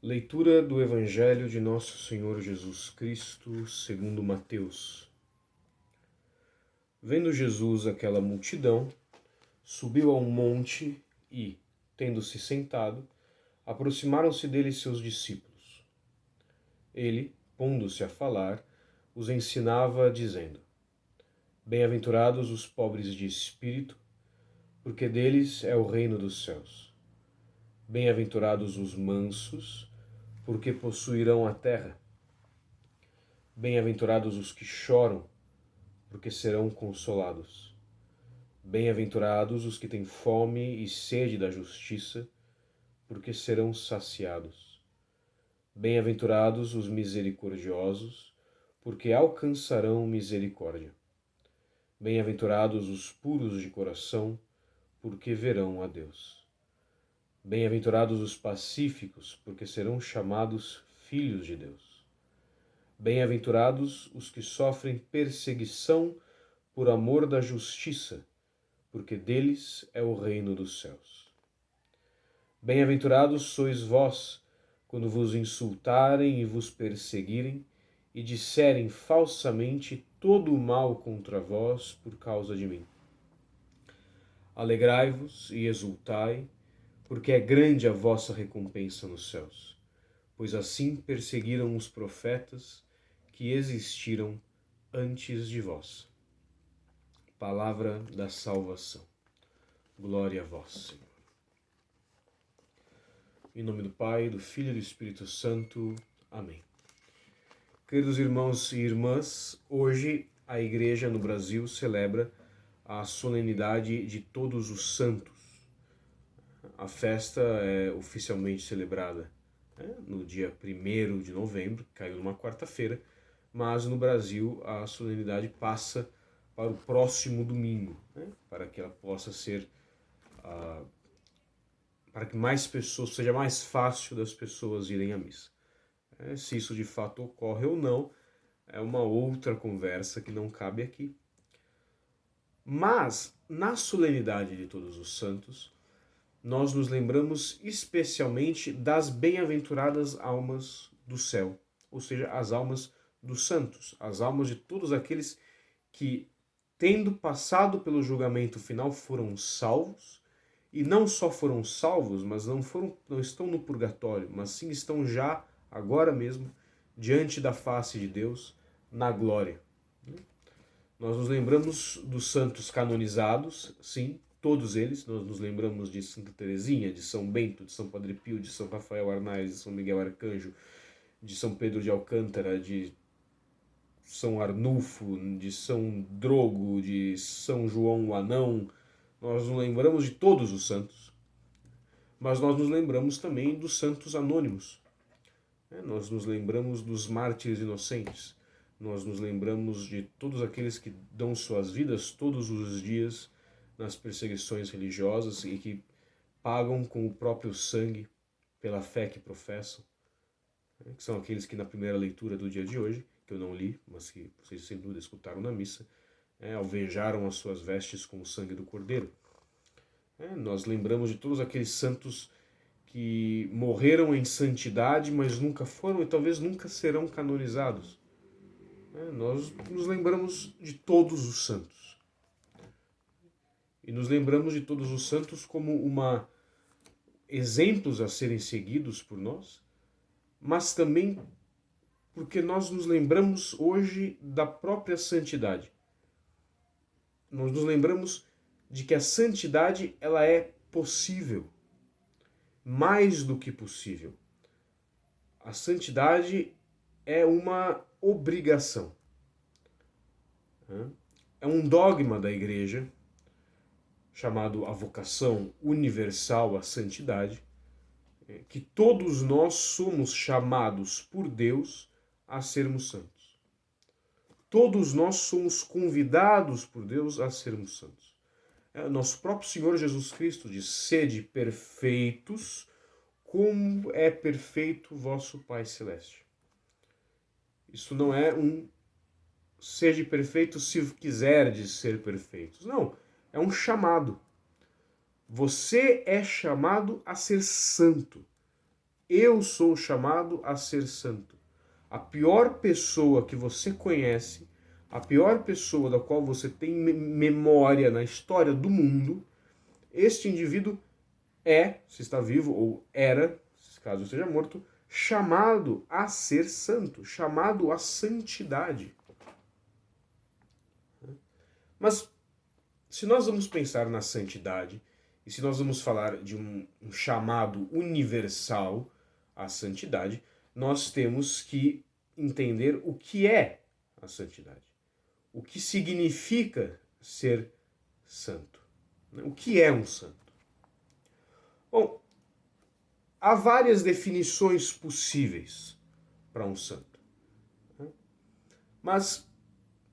Leitura do Evangelho de Nosso Senhor Jesus Cristo, segundo Mateus. Vendo Jesus aquela multidão, subiu a um monte e, tendo-se sentado, aproximaram-se dele seus discípulos. Ele, pondo-se a falar, os ensinava, dizendo: Bem-aventurados os pobres de espírito, porque deles é o reino dos céus. Bem-aventurados os mansos, porque possuirão a terra. Bem-aventurados os que choram, porque serão consolados. Bem-aventurados os que têm fome e sede da justiça, porque serão saciados. Bem-aventurados os misericordiosos, porque alcançarão misericórdia. Bem-aventurados os puros de coração, porque verão a Deus. Bem-aventurados os pacíficos, porque serão chamados filhos de Deus. Bem-aventurados os que sofrem perseguição por amor da justiça, porque deles é o reino dos céus. Bem-aventurados sois vós, quando vos insultarem e vos perseguirem, e disserem falsamente todo o mal contra vós por causa de mim. Alegrai-vos e exultai, porque é grande a vossa recompensa nos céus, pois assim perseguiram os profetas que existiram antes de vós. Palavra da salvação. Glória a vós, Senhor. Em nome do Pai, do Filho e do Espírito Santo. Amém. Queridos irmãos e irmãs, hoje a Igreja no Brasil celebra a solenidade de Todos os Santos. A festa é oficialmente celebrada no dia 1º de novembro, que caiu numa quarta-feira, mas no Brasil a solenidade passa para o próximo domingo, para que ela possa ser, para que mais pessoas, seja mais fácil das pessoas irem à missa. Se isso de fato ocorre ou não, é uma outra conversa que não cabe aqui. Mas, na solenidade de Todos os Santos, nós nos lembramos especialmente das bem-aventuradas almas do céu, ou seja, as almas dos santos, as almas de todos aqueles que, tendo passado pelo julgamento final, foram salvos, e não só foram salvos, mas não estão no purgatório, mas sim estão já, agora mesmo, diante da face de Deus, na glória. Nós nos lembramos dos santos canonizados, sim, todos eles. Nós nos lembramos de Santa Teresinha, de São Bento, de São Padre Pio, de São Rafael Arnaiz, de São Miguel Arcanjo, de São Pedro de Alcântara, de São Arnulfo, de São Drogo, de São João o Anão. Nós nos lembramos de todos os santos, mas nós nos lembramos também dos santos anônimos. Nós nos lembramos dos mártires inocentes. Nós nos lembramos de todos aqueles que dão suas vidas todos os dias nas perseguições religiosas e que pagam com o próprio sangue pela fé que professam, que são aqueles que na primeira leitura do dia de hoje, que eu não li, mas que vocês sem dúvida escutaram na missa, alvejaram as suas vestes com o sangue do Cordeiro. Nós lembramos de todos aqueles santos que morreram em santidade, mas nunca foram e talvez nunca serão canonizados. Nós nos lembramos de todos os santos. E nos lembramos de todos os santos como exemplos a serem seguidos por nós, mas também porque nós nos lembramos hoje da própria santidade. Nós nos lembramos de que a santidade ela é possível, mais do que possível. A santidade é uma obrigação. É um dogma da Igreja, chamado a vocação universal à santidade, que todos nós somos chamados por Deus a sermos santos. Todos nós somos convidados por Deus a sermos santos. Nosso próprio Senhor Jesus Cristo diz: sede perfeitos, como é perfeito vosso Pai Celeste. Isso não é sede perfeito se quiserdes ser perfeitos. Não, é um chamado. Você é chamado a ser santo. Eu sou chamado a ser santo. A pior pessoa que você conhece, a pior pessoa da qual você tem memória na história do mundo, este indivíduo é, se está vivo ou era, caso esteja morto, chamado a ser santo, chamado à santidade. Mas se nós vamos pensar na santidade, e se nós vamos falar de um chamado universal à santidade, nós temos que entender o que é a santidade. O que significa ser santo. O que é um santo? Bom, há várias definições possíveis para um santo. Mas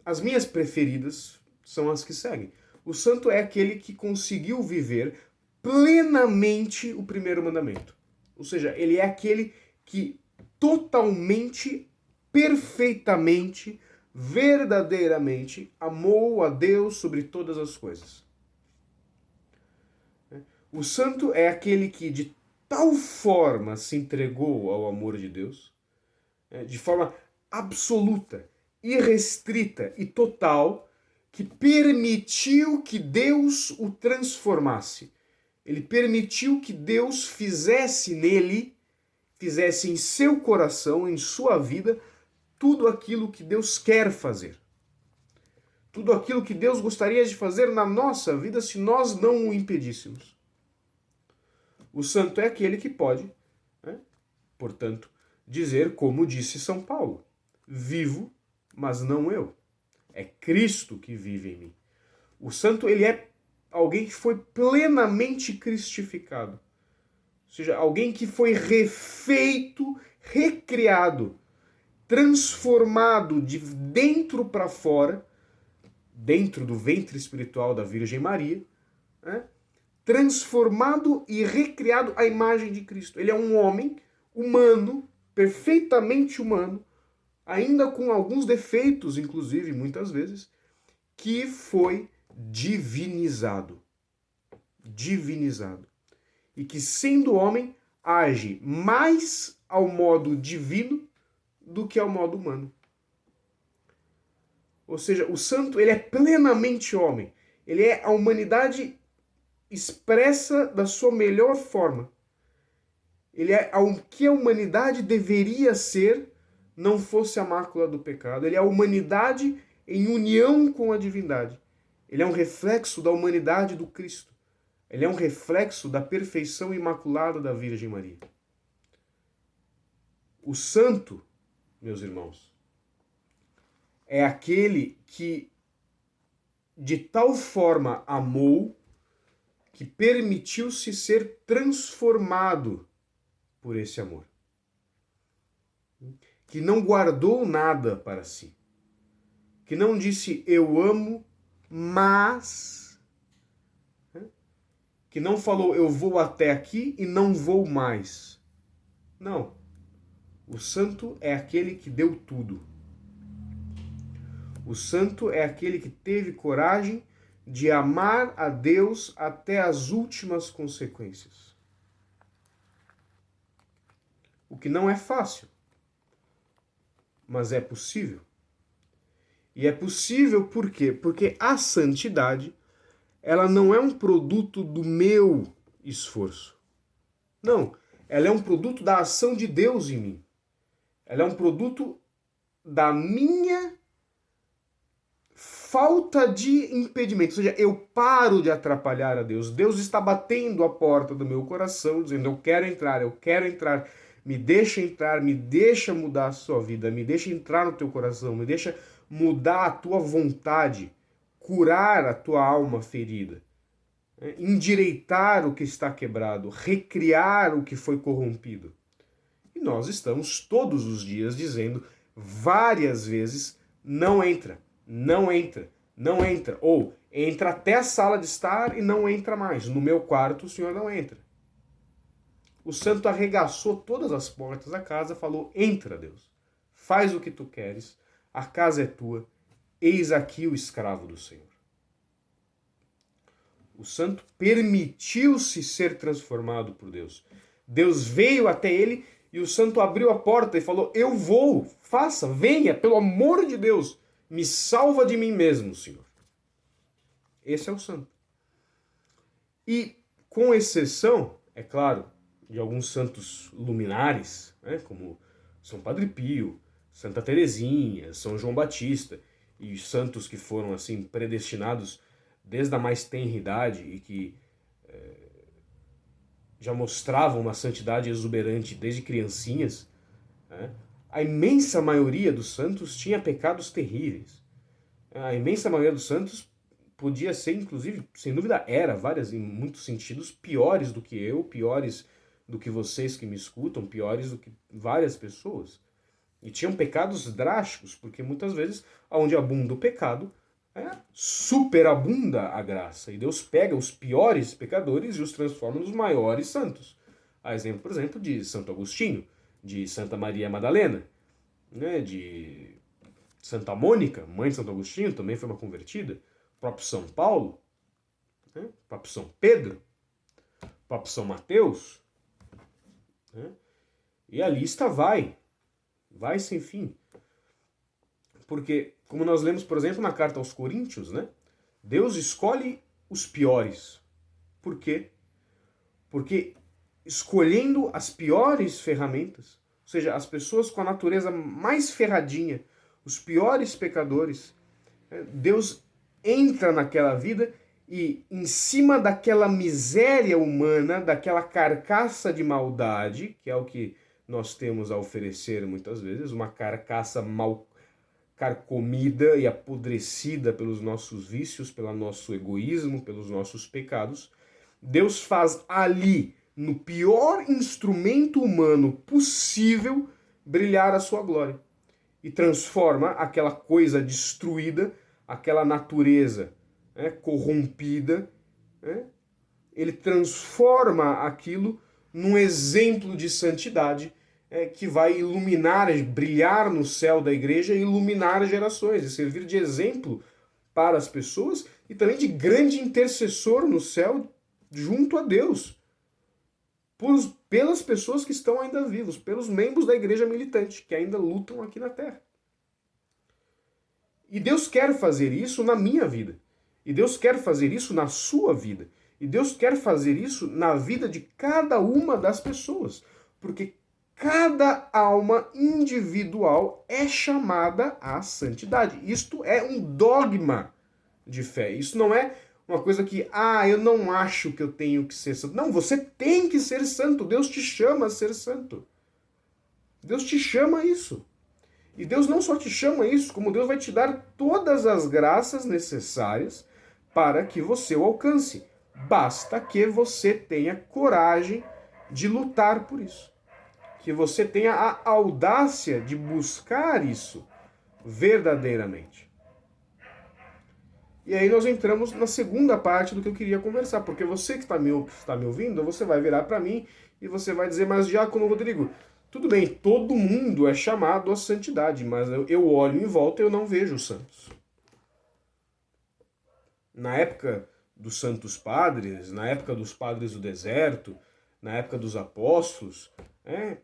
as minhas preferidas são as que seguem. O santo é aquele que conseguiu viver plenamente o primeiro mandamento. Ou seja, ele é aquele que totalmente, perfeitamente, verdadeiramente amou a Deus sobre todas as coisas. O santo é aquele que de tal forma se entregou ao amor de Deus, de forma absoluta, irrestrita e total, que permitiu que Deus o transformasse. Ele permitiu que Deus fizesse nele, fizesse em seu coração, em sua vida, tudo aquilo que Deus quer fazer. Tudo aquilo que Deus gostaria de fazer na nossa vida se nós não o impedíssemos. O santo é aquele que pode, portanto, dizer como disse São Paulo: vivo, mas não eu. É Cristo que vive em mim. O santo, ele é alguém que foi plenamente cristificado. Ou seja, alguém que foi refeito, recriado, transformado de dentro para fora, dentro do ventre espiritual da Virgem Maria, transformado e recriado à imagem de Cristo. Ele é um homem humano, perfeitamente humano, ainda com alguns defeitos, inclusive, muitas vezes, que foi divinizado. Divinizado. E que, sendo homem, age mais ao modo divino do que ao modo humano. Ou seja, o santo, ele é plenamente homem. Ele é a humanidade expressa da sua melhor forma. Ele é o que a humanidade deveria ser, não fosse a mácula do pecado. Ele é a humanidade em união com a divindade. Ele é um reflexo da humanidade do Cristo. Ele é um reflexo da perfeição imaculada da Virgem Maria. O santo, meus irmãos, é aquele que de tal forma amou que permitiu-se ser transformado por esse amor. Que não guardou nada para si. Que não disse eu amo, mas... Que não falou eu vou até aqui e não vou mais. Não. O santo é aquele que deu tudo. O santo é aquele que teve coragem de amar a Deus até as últimas consequências. O que não é fácil, mas é possível. E é possível por quê? Porque a santidade, ela não é um produto do meu esforço. Não, ela é um produto da ação de Deus em mim. Ela é um produto da minha falta de impedimento. Ou seja, eu paro de atrapalhar a Deus. Deus está batendo a porta do meu coração, dizendo eu quero entrar. Me deixa mudar a sua vida, me deixa entrar no teu coração, me deixa mudar a tua vontade, curar a tua alma ferida, endireitar o que está quebrado, recriar o que foi corrompido. E nós estamos todos os dias dizendo várias vezes, não entra, não entra, não entra. Ou entra até a sala de estar e não entra mais. No meu quarto o senhor não entra. O santo arregaçou todas as portas da casa, falou, entra, Deus, faz o que tu queres, a casa é tua, eis aqui o escravo do Senhor. O santo permitiu-se ser transformado por Deus. Deus veio até ele e o santo abriu a porta e falou: eu vou, faça, venha, pelo amor de Deus, me salva de mim mesmo, Senhor. Esse é o santo. E, com exceção, é claro, de alguns santos luminares, né, como São Padre Pio, Santa Teresinha, São João Batista, e santos que foram assim predestinados desde a mais tenra idade e que já mostravam uma santidade exuberante desde criancinhas, né, a imensa maioria dos santos tinha pecados terríveis. A imensa maioria dos santos podia ser, inclusive, sem dúvida era, várias, em muitos sentidos, piores do que eu, piores do que vocês que me escutam, piores do que várias pessoas. E tinham pecados drásticos, porque muitas vezes, onde abunda o pecado, superabunda a graça. E Deus pega os piores pecadores e os transforma nos maiores santos. A exemplo, por exemplo, de Santo Agostinho, de Santa Maria Madalena, né, de Santa Mônica, mãe de Santo Agostinho, também foi uma convertida. O próprio São Paulo, né, o próprio São Pedro, o próprio São Mateus. Né, e a lista vai sem fim. Porque, como nós lemos, por exemplo, na carta aos Coríntios, né, Deus escolhe os piores. Por quê? Porque escolhendo as piores ferramentas, ou seja, as pessoas com a natureza mais ferradinha, os piores pecadores, Deus entra naquela vida e, em cima daquela miséria humana, daquela carcaça de maldade, que é o que nós temos a oferecer muitas vezes, uma carcaça mal carcomida e apodrecida pelos nossos vícios, pelo nosso egoísmo, pelos nossos pecados, Deus faz ali, no pior instrumento humano possível, brilhar a sua glória. E transforma aquela coisa destruída, aquela natureza corrompida, ele transforma aquilo num exemplo de santidade que vai iluminar, brilhar no céu da igreja e iluminar gerações, e servir de exemplo para as pessoas e também de grande intercessor no céu junto a Deus, pelas pessoas que estão ainda vivos, pelos membros da igreja militante, que ainda lutam aqui na Terra. E Deus quer fazer isso na minha vida. E Deus quer fazer isso na sua vida. E Deus quer fazer isso na vida de cada uma das pessoas. Porque cada alma individual é chamada à santidade. Isto é um dogma de fé. Isso não é uma coisa que, eu não acho que eu tenho que ser santo. Não, você tem que ser santo. Deus te chama a ser santo. Deus te chama a isso. E Deus não só te chama a isso, como Deus vai te dar todas as graças necessárias para que você o alcance. Basta que você tenha coragem de lutar por isso. Que você tenha a audácia de buscar isso verdadeiramente. E aí nós entramos na segunda parte do que eu queria conversar, porque você que está me ouvindo, você vai virar para mim e você vai dizer, mas Diácono Rodrigo, tudo bem, todo mundo é chamado à santidade, mas eu olho em volta e eu não vejo os santos. Na época dos santos padres, na época dos padres do deserto, na época dos apóstolos,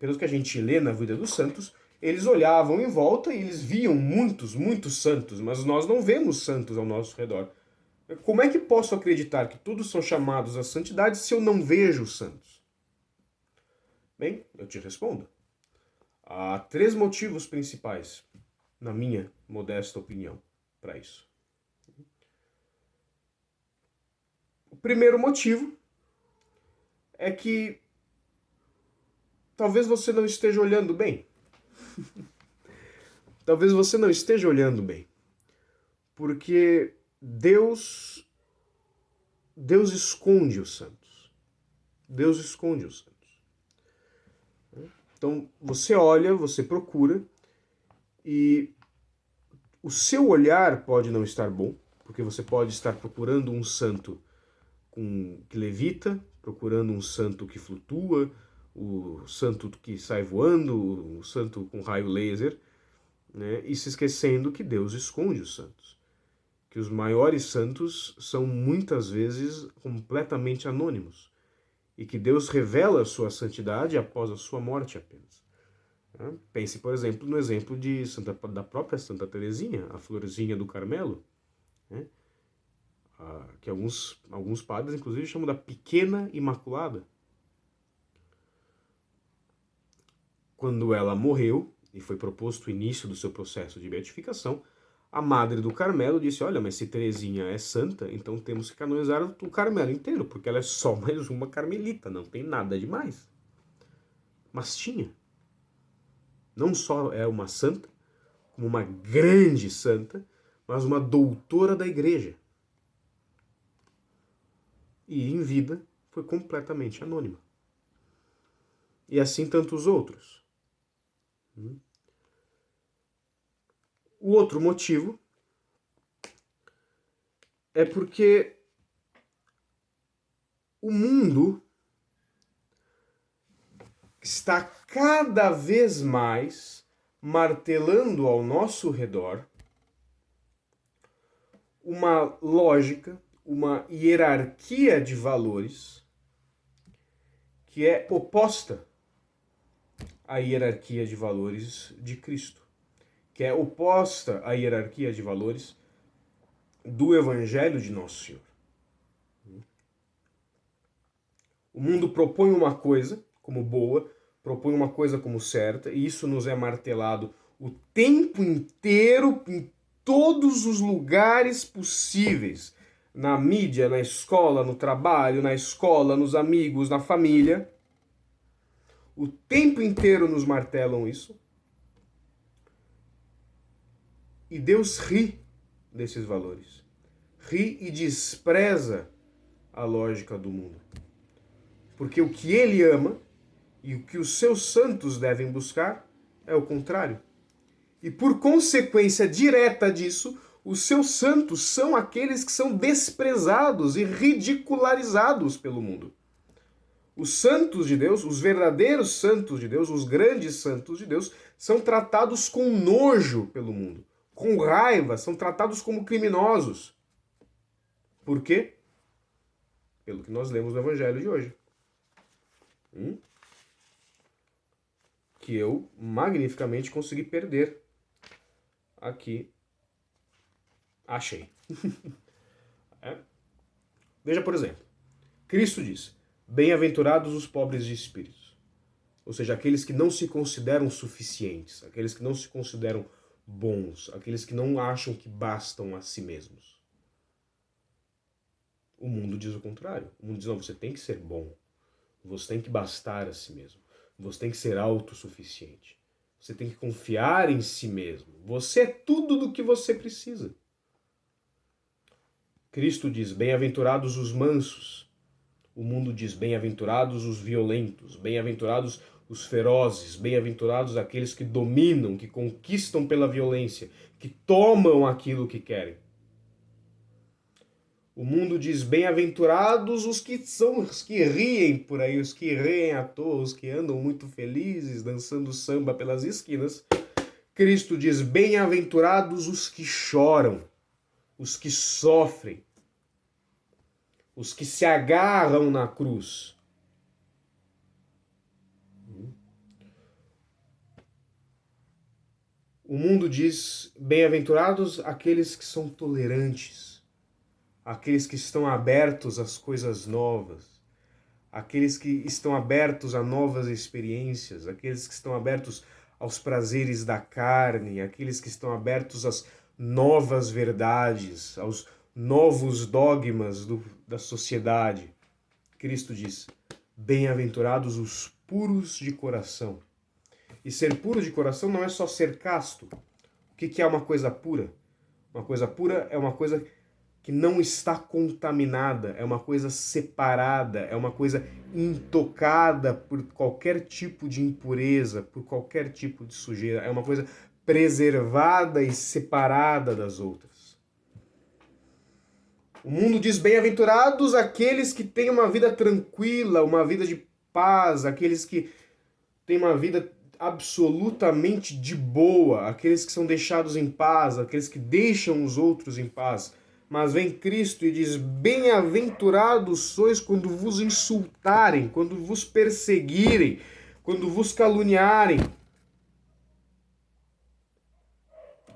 pelo que a gente lê na vida dos santos, eles olhavam em volta e eles viam muitos santos, mas nós não vemos santos ao nosso redor. Como é que posso acreditar que todos são chamados à santidade se eu não vejo os santos? Bem, eu te respondo. Há 3 motivos principais, na minha modesta opinião, para isso. O primeiro motivo é que talvez você não esteja olhando bem. Talvez você não esteja olhando bem. Porque Deus esconde os santos. Deus esconde os santos. Então, você olha, você procura, e o seu olhar pode não estar bom, porque você pode estar procurando um santo que levita, procurando um santo que flutua, o santo que sai voando, o santo com raio laser, né? E se esquecendo que Deus esconde os santos. Que os maiores santos são muitas vezes completamente anônimos. e que Deus revela a sua santidade após a sua morte apenas. Pense, por exemplo, no exemplo da própria Santa Teresinha, a Florzinha do Carmelo, né? Que alguns padres, inclusive, chamam da Pequena Imaculada. Quando ela morreu, e foi proposto o início do seu processo de beatificação, a Madre do Carmelo disse, olha, mas se Teresinha é santa, então temos que canonizar o Carmelo inteiro, porque ela é só mais uma carmelita, não tem nada demais. Mas tinha. Não só é uma santa, como uma grande santa, mas uma doutora da igreja. E em vida foi completamente anônima. E assim tantos outros. O outro motivo é porque o mundo está cada vez mais martelando ao nosso redor uma lógica, uma hierarquia de valores que é oposta à hierarquia de valores de Cristo, que é oposta à hierarquia de valores do Evangelho de Nosso Senhor. O mundo propõe uma coisa como boa, propõe uma coisa como certa, e isso nos é martelado o tempo inteiro, em todos os lugares possíveis. Na mídia, na escola, no trabalho, na escola, nos amigos, na família. O tempo inteiro nos martelam isso. E Deus ri desses valores. Ri e despreza a lógica do mundo. Porque o que ele ama e o que os seus santos devem buscar é o contrário. E por consequência direta disso, os seus santos são aqueles que são desprezados e ridicularizados pelo mundo. Os santos de Deus, os verdadeiros santos de Deus, os grandes santos de Deus, são tratados com nojo pelo mundo, com raiva, são tratados como criminosos. Por quê? Pelo que nós lemos no Evangelho de hoje. Que eu magnificamente consegui perder. Aqui. Achei. Veja, por exemplo. Cristo diz, bem-aventurados os pobres de espírito. Ou seja, aqueles que não se consideram suficientes, aqueles que não se consideram bons, aqueles que não acham que bastam a si mesmos. O mundo diz o contrário. O mundo diz, não, você tem que ser bom. Você tem que bastar a si mesmo. Você tem que ser autossuficiente. Você tem que confiar em si mesmo. Você é tudo do que você precisa. Cristo diz, bem-aventurados os mansos. O mundo diz, bem-aventurados os violentos, bem-aventurados os ferozes, bem-aventurados aqueles que dominam, que conquistam pela violência, que tomam aquilo que querem. O mundo diz, bem-aventurados os que riem por aí, os que riem à toa, os que andam muito felizes, dançando samba pelas esquinas. Cristo diz, bem-aventurados os que choram, os que sofrem, os que se agarram na cruz. O mundo diz, bem-aventurados aqueles que são tolerantes, aqueles que estão abertos às coisas novas, aqueles que estão abertos a novas experiências, aqueles que estão abertos aos prazeres da carne, aqueles que estão abertos às novas verdades, aos novos dogmas da sociedade. Cristo diz, bem-aventurados os puros de coração. E ser puro de coração não é só ser casto. O que é uma coisa pura? Uma coisa pura é uma coisa que não está contaminada, é uma coisa separada, é uma coisa intocada por qualquer tipo de impureza, por qualquer tipo de sujeira, é uma coisa preservada e separada das outras. O mundo diz, bem-aventurados aqueles que têm uma vida tranquila, uma vida de paz, aqueles que têm uma vida absolutamente de boa, aqueles que são deixados em paz, aqueles que deixam os outros em paz. Mas vem Cristo e diz: bem-aventurados sois quando vos insultarem, quando vos perseguirem, quando vos caluniarem.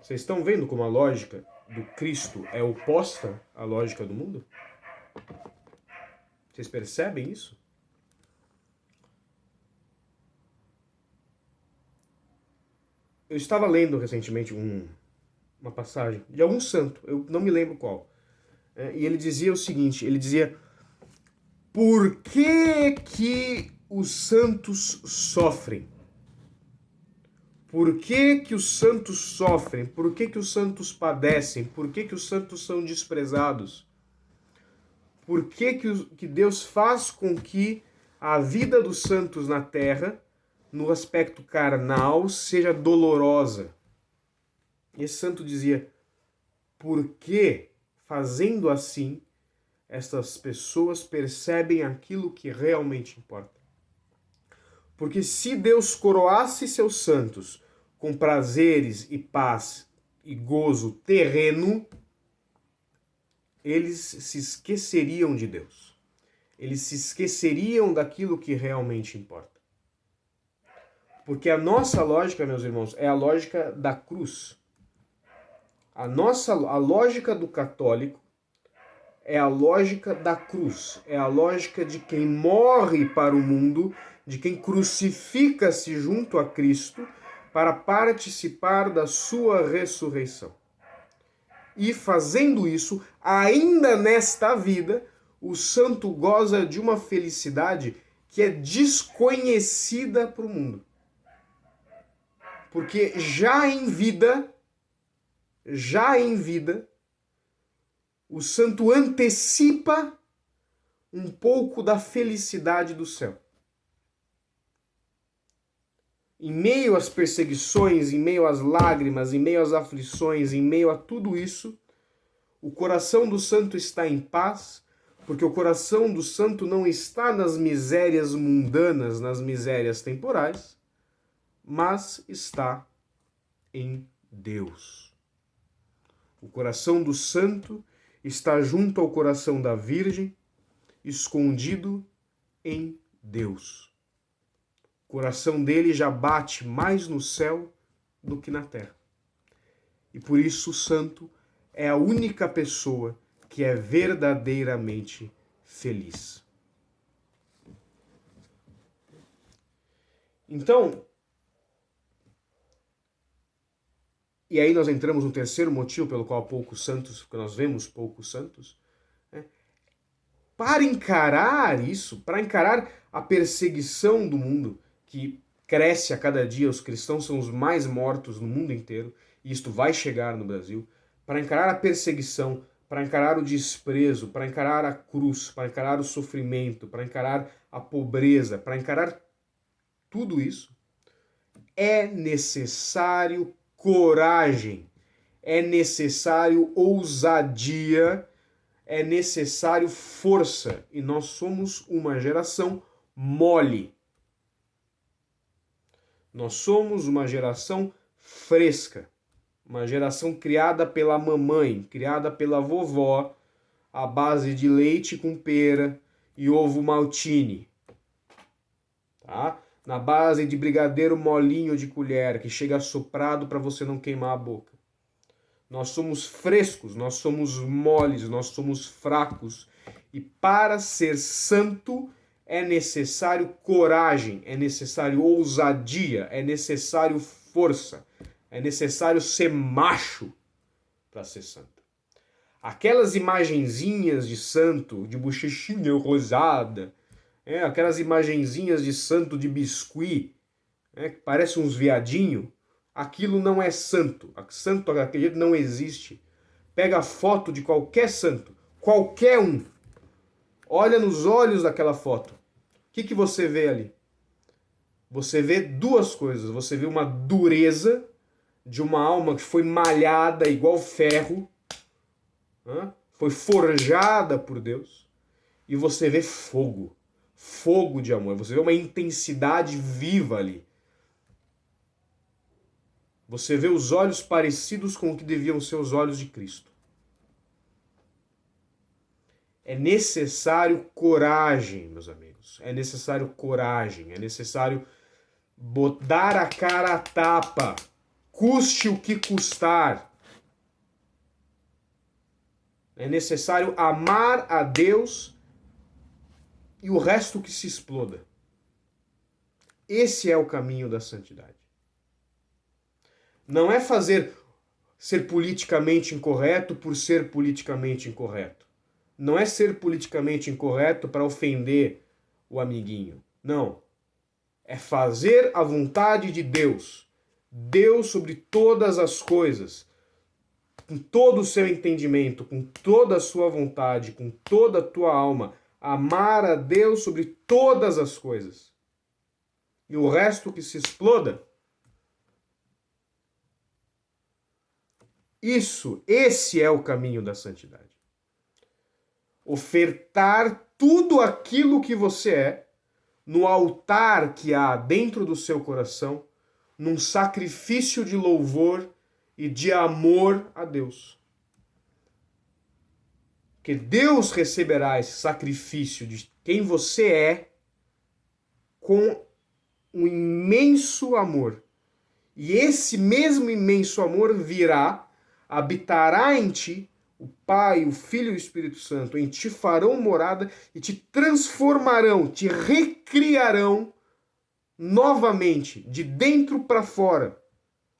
Vocês estão vendo como a lógica do Cristo é oposta à lógica do mundo? Vocês percebem isso? Eu estava lendo recentemente uma passagem de algum santo, eu não me lembro qual. E ele dizia o seguinte, ele dizia: por que os santos sofrem? Por que os santos sofrem? Por que os santos padecem? Por que os santos são desprezados? Por que Deus faz com que a vida dos santos na terra, no aspecto carnal, seja dolorosa? E esse santo dizia: porque fazendo assim, estas pessoas percebem aquilo que realmente importa. Porque se Deus coroasse seus santos com prazeres e paz e gozo terreno, eles se esqueceriam de Deus. Eles se esqueceriam daquilo que realmente importa. Porque a nossa lógica, meus irmãos, é a lógica da cruz. A lógica do católico é a lógica da cruz. É a lógica de quem morre para o mundo, de quem crucifica-se junto a Cristo para participar da sua ressurreição. E fazendo isso, ainda nesta vida, o santo goza de uma felicidade que é desconhecida para o mundo. Porque já em vida, o santo antecipa um pouco da felicidade do céu. Em meio às perseguições, em meio às lágrimas, em meio às aflições, em meio a tudo isso, o coração do santo está em paz, porque o coração do santo não está nas misérias mundanas, nas misérias temporais, mas está em Deus. O coração do santo está junto ao coração da Virgem, escondido em Deus. O coração dele já bate mais no céu do que na terra. E por isso o santo é a única pessoa que é verdadeiramente feliz. Então, e aí nós entramos no terceiro motivo pelo qual nós vemos poucos santos, para encarar isso, para encarar a perseguição do mundo, que cresce a cada dia, os cristãos são os mais mortos no mundo inteiro, e isto vai chegar no Brasil, para encarar a perseguição, para encarar o desprezo, para encarar a cruz, para encarar o sofrimento, para encarar a pobreza, para encarar tudo isso, é necessário coragem, é necessário ousadia, é necessário força. E nós somos uma geração mole. Nós somos uma geração fresca. Uma geração criada pela mamãe, criada pela vovó, à base de leite com pera e ovo maltine. Tá? Na base de brigadeiro molinho de colher, que chega assoprado para você não queimar a boca. Nós somos frescos, nós somos moles, nós somos fracos. E para ser santo é necessário coragem, é necessário ousadia, é necessário força, é necessário ser macho para ser santo. Aquelas imagenzinhas de santo, de bochechinha rosada, aquelas imagenzinhas de santo de biscuit, que parece uns viadinhos, aquilo não é santo. Santo daquele jeito não existe. Pega a foto de qualquer santo, qualquer um. Olha nos olhos daquela foto. O que você vê ali? Você vê duas coisas. Você vê uma dureza de uma alma que foi malhada igual ferro, foi forjada por Deus. E você vê fogo. Fogo de amor. Você vê uma intensidade viva ali. Você vê os olhos parecidos com o que deviam ser os olhos de Cristo. É necessário coragem, meus amigos. É necessário coragem. É necessário dar a cara a tapa. Custe o que custar. É necessário amar a Deus e o resto que se exploda. Esse é o caminho da santidade. Não é ser politicamente incorreto por ser politicamente incorreto. Não é ser politicamente incorreto para ofender o amiguinho. Não. É fazer a vontade de Deus. Deus sobre todas as coisas. Com todo o seu entendimento, com toda a sua vontade, com toda a tua alma. Amar a Deus sobre todas as coisas. E o resto que se exploda. Esse é o caminho da santidade. Ofertar tudo aquilo que você é no altar que há dentro do seu coração, num sacrifício de louvor e de amor a Deus. Que Deus receberá esse sacrifício de quem você é com um imenso amor. E esse mesmo imenso amor habitará em ti, o Pai, o Filho e o Espírito Santo, em ti farão morada e te transformarão, te recriarão novamente, de dentro para fora,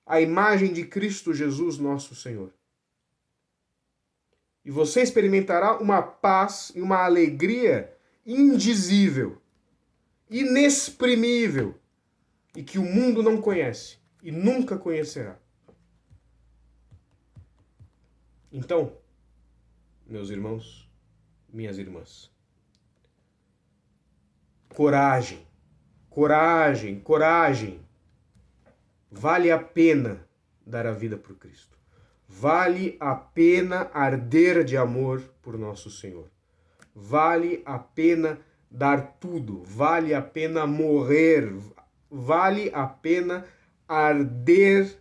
a imagem de Cristo Jesus, nosso Senhor. E você experimentará uma paz e uma alegria indizível, inexprimível, e que o mundo não conhece e nunca conhecerá. Então, meus irmãos, minhas irmãs, coragem, coragem, coragem. Vale a pena dar a vida por Cristo. Vale a pena arder de amor por nosso Senhor. Vale a pena dar tudo. Vale a pena morrer. Vale a pena arder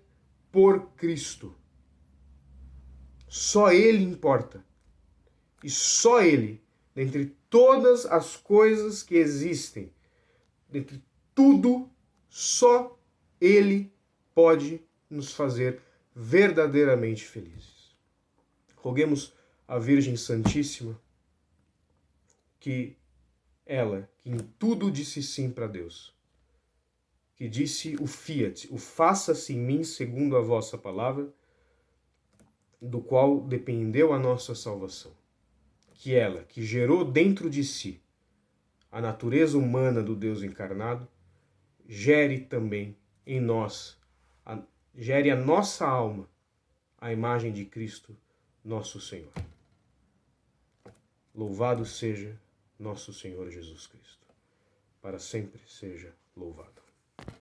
por Cristo. Só Ele importa. E só Ele, dentre todas as coisas que existem, dentre tudo, só Ele pode nos fazer verdadeiramente felizes. Roguemos à Virgem Santíssima que ela, que em tudo disse sim para Deus, que disse o fiat, o faça-se em mim segundo a vossa palavra, do qual dependeu a nossa salvação. Que ela, que gerou dentro de si a natureza humana do Deus encarnado, gere também em nós, gere a nossa alma a imagem de Cristo, nosso Senhor. Louvado seja nosso Senhor Jesus Cristo. Para sempre seja louvado.